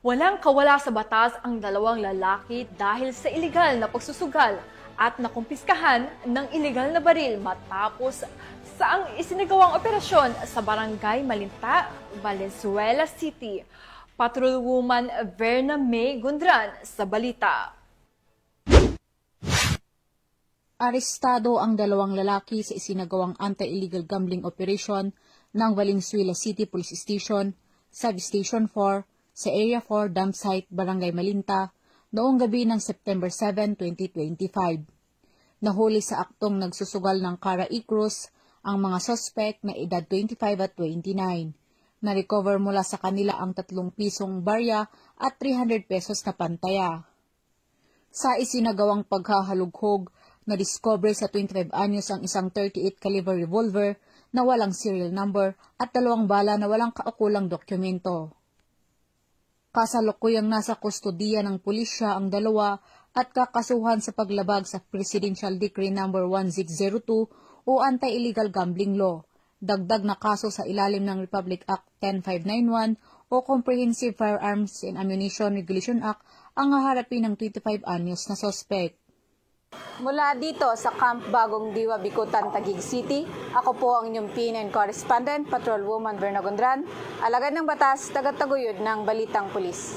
Walang kawala sa batas ang dalawang lalaki dahil sa ilegal na pagsusugal at nakumpiskahan ng ilegal na baril matapos sa ang isinagawang operasyon sa Barangay Malinta, Valenzuela City. Patrolwoman Verna May Gundran sa balita. Arestado ang dalawang lalaki sa isinagawang anti-illegal gambling operation ng Valenzuela City Police Station, Substation 4, sa Area 4 Dump Site, Barangay Malinta, noong gabi ng September 7, 2025. Nahuli sa aktong nagsusugal ng Cara E-Cruz ang mga suspect na edad 25 at 29. Na-recover mula sa kanila ang 3 pisong barya at 300 pesos na pantaya. Sa isinagawang paghahalughog, na-discover sa 25 anyos ang isang 38 caliber revolver na walang serial number at 2 bala na walang kaukulang dokumento. Kasalukuyang nasa kustodiya ng pulisya ang dalawa at kakasuhan sa paglabag sa Presidential Decree No. 1602 o Anti-Illegal Gambling Law, dagdag na kaso sa ilalim ng Republic Act 10591 o Comprehensive Firearms and Ammunition Regulation Act ang haharapin ng 25 anyos na suspect. Mula dito sa Camp Bagong Diwa, Bicutan, Taguig City, ako po ang inyong PNN correspondent, Patrolwoman Verna Gundran, alagad ng batas, tagataguyod ng Balitang Pulis.